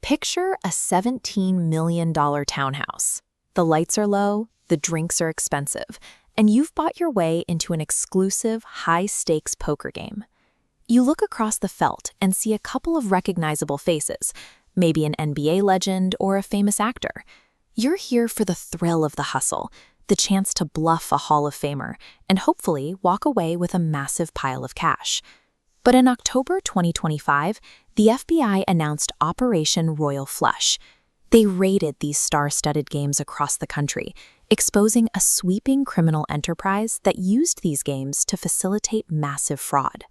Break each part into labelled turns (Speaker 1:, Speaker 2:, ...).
Speaker 1: Picture a $17 million townhouse. The lights are low, the drinks are expensive, and you've bought your way into an exclusive, high-stakes poker game. You look across the felt and see a couple of recognizable faces, maybe an NBA legend or a famous actor. You're here for the thrill of the hustle, the chance to bluff a Hall of Famer, and hopefully walk away with a massive pile of cash. But in October 2025, the FBI announced Operation Royal Flush. They raided these star-studded games across the country, exposing a sweeping criminal enterprise that used these games to facilitate massive fraud.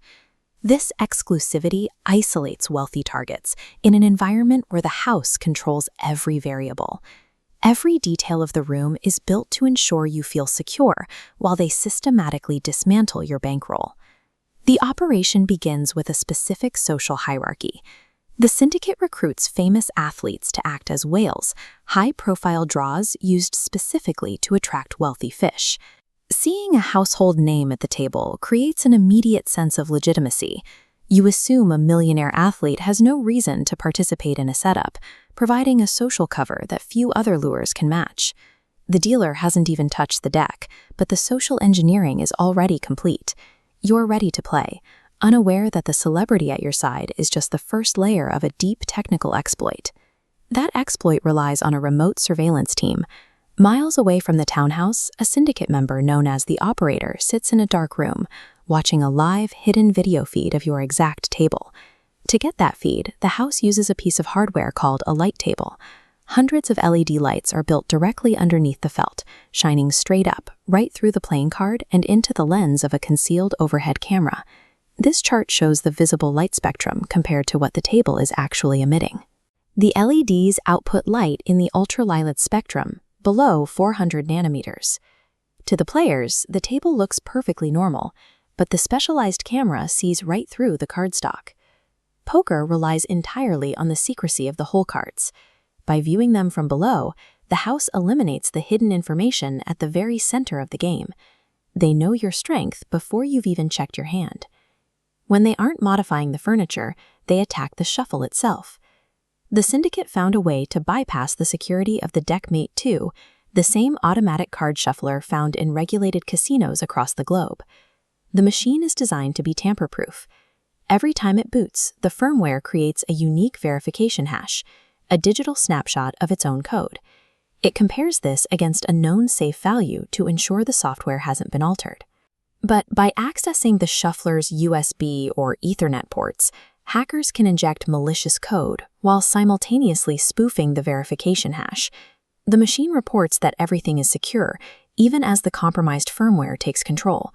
Speaker 1: This exclusivity isolates wealthy targets in an environment where the house controls every variable. Every detail of the room is built to ensure you feel secure while they systematically dismantle your bankroll. The operation begins with a specific social hierarchy. The syndicate recruits famous athletes to act as whales, high-profile draws used specifically to attract wealthy fish. Seeing a household name at the table creates an immediate sense of legitimacy. You assume a millionaire athlete has no reason to participate in a setup, providing a social cover that few other lures can match. The dealer hasn't even touched the deck, but the social engineering is already complete. You're ready to play, unaware that the celebrity at your side is just the first layer of a deep technical exploit. That exploit relies on a remote surveillance team. Miles away from the townhouse, a syndicate member known as the operator sits in a dark room, watching a live, hidden video feed of your exact table. To get that feed, the house uses a piece of hardware called a light table. Hundreds of LED lights are built directly underneath the felt, shining straight up, right through the playing card and into the lens of a concealed overhead camera. This chart shows the visible light spectrum compared to what the table is actually emitting. The LEDs output light in the ultraviolet spectrum, below 400 nanometers. To the players, the table looks perfectly normal, but the specialized camera sees right through the cardstock. Poker relies entirely on the secrecy of the hole cards. By viewing them from below, the house eliminates the hidden information at the very center of the game. They know your strength before you've even checked your hand. When they aren't modifying the furniture, they attack the shuffle itself. The syndicate found a way to bypass the security of the Deckmate 2, the same automatic card shuffler found in regulated casinos across the globe. The machine is designed to be tamper-proof. Every time it boots, the firmware creates a unique verification hash, a digital snapshot of its own code. It compares this against a known safe value to ensure the software hasn't been altered. But by accessing the shuffler's USB or Ethernet ports, hackers can inject malicious code while simultaneously spoofing the verification hash. The machine reports that everything is secure, even as the compromised firmware takes control.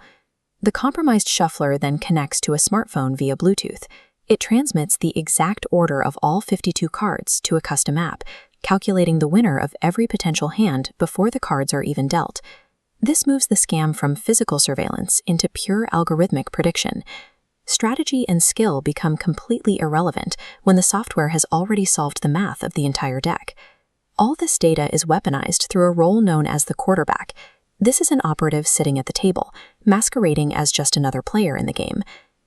Speaker 1: The compromised shuffler then connects to a smartphone via Bluetooth. It transmits the exact order of all 52 cards to a custom app, calculating the winner of every potential hand before the cards are even dealt. This moves the scam from physical surveillance into pure algorithmic prediction. Strategy and skill become completely irrelevant when the software has already solved the math of the entire deck. All this data is weaponized through a role known as the quarterback. This is an operative sitting at the table, masquerading as just another player in the game.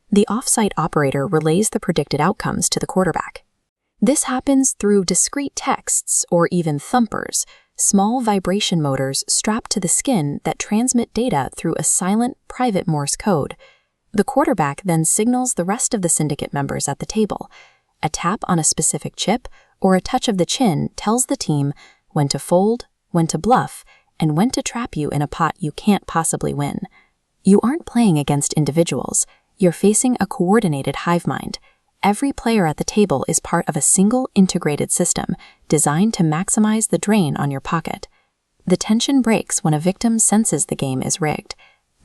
Speaker 1: The off-site operator relays the predicted outcomes to the quarterback. This happens through discrete texts or even thumpers, small vibration motors strapped to the skin that transmit data through a silent, private Morse code. The quarterback then signals the rest of the syndicate members at the table. A tap on a specific chip or a touch of the chin tells the team when to fold, when to bluff, and when to trap you in a pot you can't possibly win. You aren't playing against individuals. You're facing a coordinated hive mind. Every player at the table is part of a single integrated system designed to maximize the drain on your pocket. The tension breaks when a victim senses the game is rigged.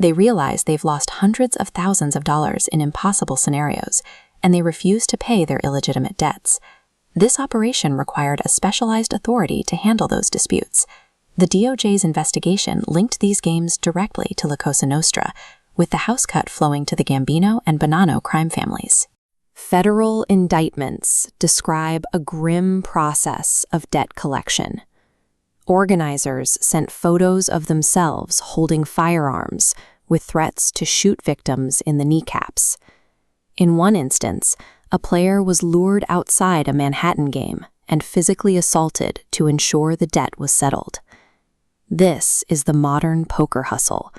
Speaker 1: They realize they've lost hundreds of thousands of dollars in impossible scenarios, and they refuse to pay their illegitimate debts. This operation required a specialized authority to handle those disputes. The DOJ's investigation linked these games directly to La Cosa Nostra, with the house cut flowing to the Gambino and Bonanno crime families.
Speaker 2: Federal indictments describe a grim process of debt collection. Organizers sent photos of themselves holding firearms with threats to shoot victims in the kneecaps. In one instance, a player was lured outside a Manhattan game and physically assaulted to ensure the debt was settled. This is the modern poker hustle,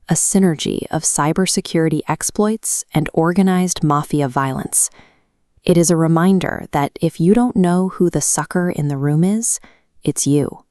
Speaker 2: a synergy of cybersecurity exploits and organized mafia violence. It is a reminder that if you don't know who the sucker in the room is, it's you.